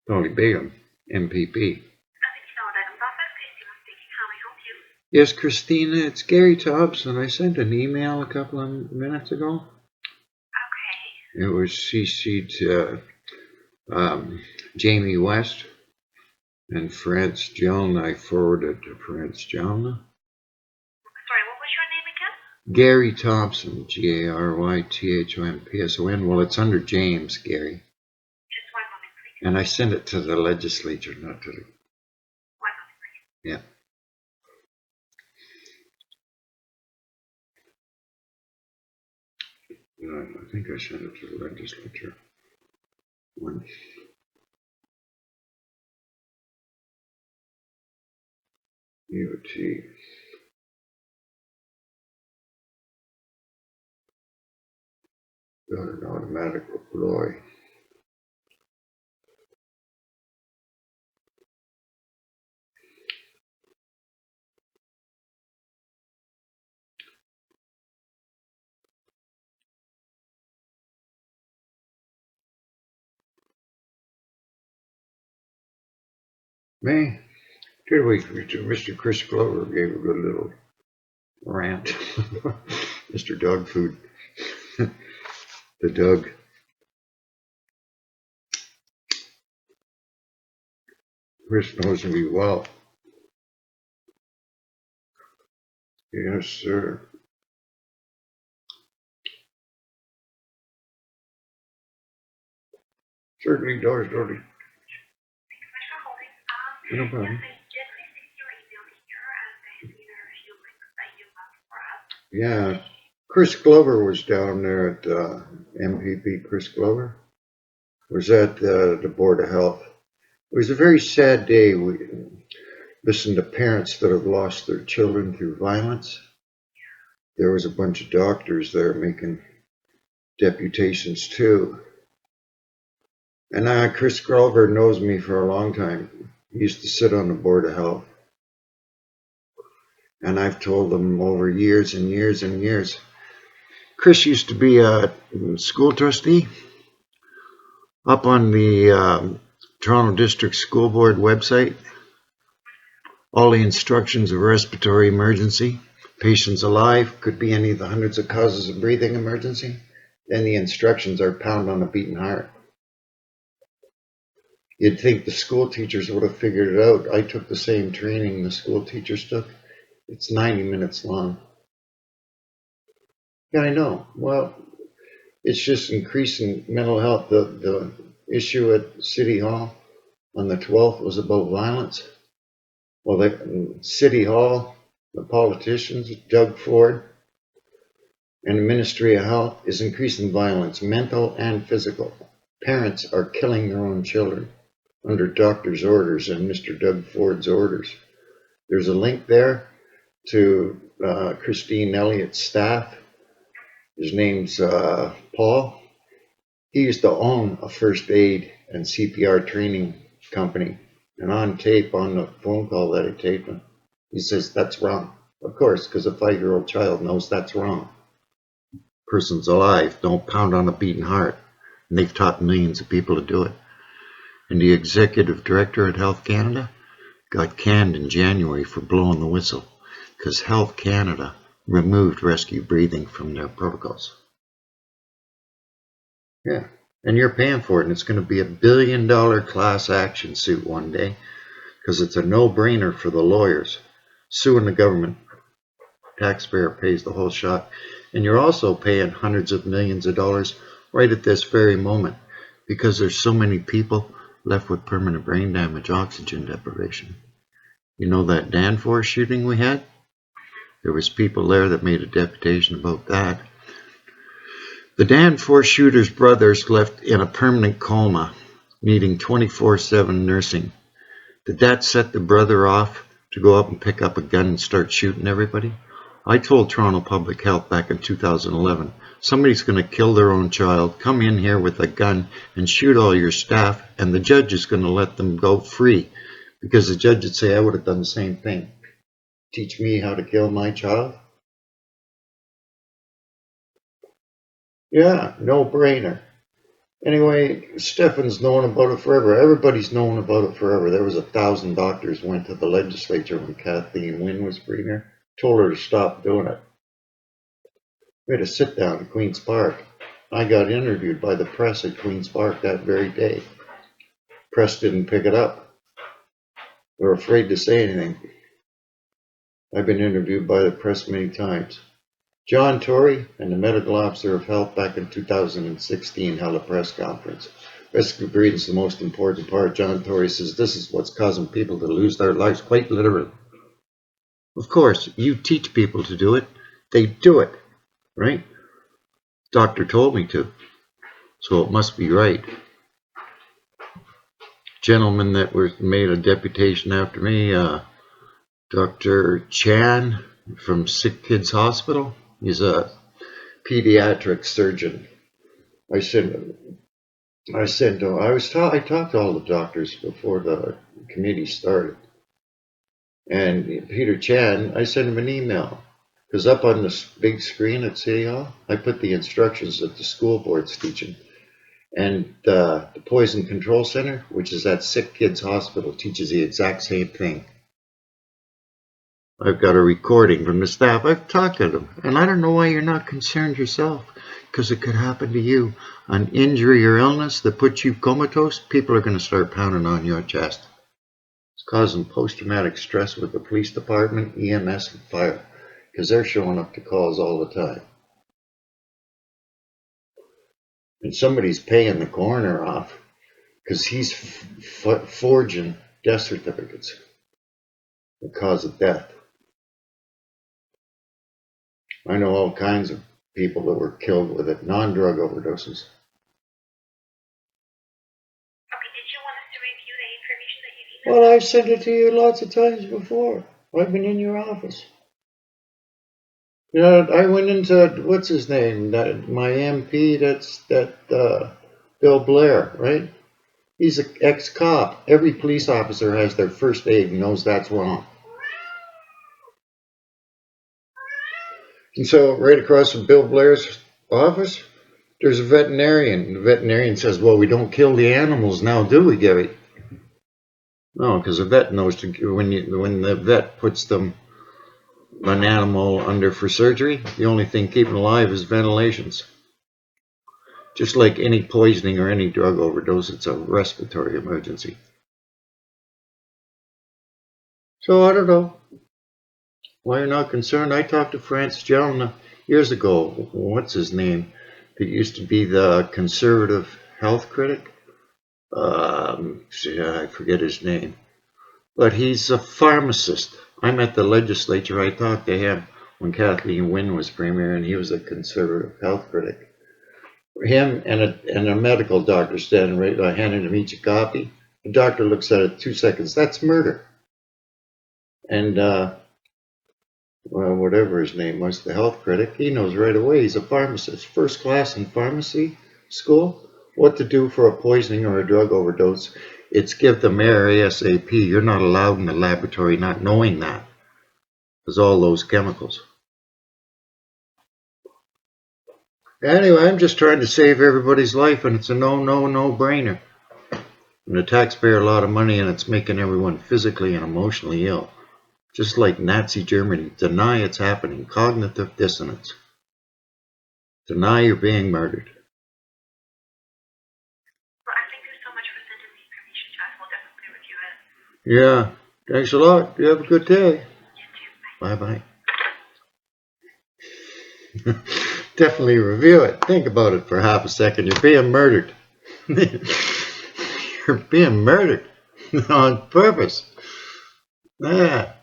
Dolly Begum MPP. Yes, Christina, it's Gary Thompson. I sent an email a couple of minutes ago. Okay. It was CC'd to Jamie West and France Jones. I forwarded to France Jones. Sorry, what was your name again? Gary Thompson, GaryThompson. Well, it's under James, Gary. Just 1 moment, please. And I sent it to the legislature, not to the... 1 moment, please. Yeah. I think I sent it to the legislature. One. UT. Got an automatic reply. Mr. Chris Glover gave a good little rant. Mr. Dog Food. The Doug. Chris knows me well. Yes, sir. Certainly does, Dolly. Thanks so much for holding. No problem. Yes, I did receive your email here, and I see there are a few links that you left for us. Yeah. Chris Glover was down there at MPP. Chris Glover was at the Board of Health. It was a very sad day. We listened to parents that have lost their children through violence. There was a bunch of doctors there making deputations too. And Chris Glover knows me for a long time. He used to sit on the Board of Health. And I've told him over years and years and years. Chris used to be a school trustee up on the Toronto District School Board website. All the instructions of respiratory emergency. Patients alive, could be any of the hundreds of causes of breathing emergency. Then the instructions are pound on a beating heart. You'd think the school teachers would have figured it out. I took the same training the school teachers took. It's 90 minutes long. Yeah, I know. Well, it's just increasing mental health. The issue at City Hall on the 12th was about violence. Well, City Hall, the politicians, Doug Ford, and the Ministry of Health is increasing violence, mental and physical. Parents are killing their own children under doctor's orders and Mr. Doug Ford's orders. There's a link there to Christine Elliott's staff. His name's Paul. He used to own a first aid and CPR training company. And on tape, on the phone call that I taped him, he says, that's wrong. Of course, because a 5-year-old child knows that's wrong. Person's alive, don't pound on a beating heart. And they've taught millions of people to do it. And the executive director at Health Canada got canned in January for blowing the whistle because Health Canada removed rescue breathing from their protocols. Yeah, and you're paying for it, and it's going to be $1 billion class action suit one day because it's a no-brainer for the lawyers suing the government. Taxpayer pays the whole shot, and you're also paying hundreds of millions of dollars right at this very moment because there's so many people left with permanent brain damage, oxygen deprivation. You know that Danforth shooting we had? There was people there that made a deputation about that. The Danforth shooter's brothers left in a permanent coma, needing 24/7 nursing. Did that set the brother off to go up and pick up a gun and start shooting everybody? I told Toronto Public Health back in 2011, somebody's going to kill their own child, come in here with a gun and shoot all your staff, and the judge is going to let them go free. Because the judge would say, I would have done the same thing. Teach me how to kill my child? Yeah, no brainer. Anyway, Stefan's known about it forever. Everybody's known about it forever. There was 1,000 doctors went to the legislature when Kathleen Wynne was premier, told her to stop doing it. We had a sit down at Queen's Park. I got interviewed by the press at Queen's Park that very day. Press didn't pick it up. They were afraid to say anything. I've been interviewed by the press many times. John Tory and the medical officer of health back in 2016 held a press conference. Rescue breathing is the most important part. John Tory says this is what's causing people to lose their lives, quite literally. Of course, you teach people to do it, they do it, right? Doctor told me to, so it must be right. Gentleman that made a deputation after me, Dr. Chan from Sick Kids Hospital. He's a pediatric surgeon. I talked to all the doctors before the committee started. And Peter Chan, I sent him an email. Because up on this big screen at City Hall, I put the instructions that the school board's teaching. And the Poison Control Center, which is at Sick Kids Hospital, teaches the exact same thing. I've got a recording from the staff. I've talked to them. And I don't know why you're not concerned yourself. Because it could happen to you. An injury or illness that puts you comatose, people are going to start pounding on your chest. It's causing post-traumatic stress with the police department, EMS, and fire. Because they're showing up to calls all the time. And somebody's paying the coroner off because he's forging death certificates. The cause of death. I know all kinds of people that were killed with it, non-drug overdoses. Okay, did you want us to review the information that you emailed? Well, I've sent it to you lots of times before. I've been in your office. You know, I went into, what's his name, my MP, Bill Blair, right? He's an ex-cop. Every police officer has their first aid and knows that's wrong. And so right across from Bill Blair's office, there's a veterinarian. The veterinarian says, well, we don't kill the animals now, do we, Gary? No, because the vet knows when the vet puts an animal under for surgery, the only thing keeping alive is ventilations. Just like any poisoning or any drug overdose, it's a respiratory emergency. So I don't know why you're not concerned. I talked to Francis Jones years ago. What's his name? It used to be the conservative health critic. I forget his name. But he's a pharmacist. I'm at the legislature. I talked to him when Kathleen Wynne was premier, and he was a conservative health critic. Him and a medical doctor standing right, handing him each a copy. The doctor looks at it 2 seconds. That's murder. And well, whatever his name was, the health critic, he knows right away. He's a pharmacist, first class in pharmacy school. What to do for a poisoning or a drug overdose? It's give them air ASAP. You're not allowed in the laboratory not knowing that. There's all those chemicals. Anyway, I'm just trying to save everybody's life, and it's a no-brainer. And the taxpayer a lot of money, and it's making everyone physically and emotionally ill. Just like Nazi Germany. Deny it's happening. Cognitive dissonance. Deny you're being murdered. Well, thank you so much for sending the information to us. We'll definitely review it. Yeah. Thanks a lot. You have a good day. You too. Bye. Bye-bye. Definitely review it. Think about it for half a second. You're being murdered. You're being murdered on purpose. Yeah.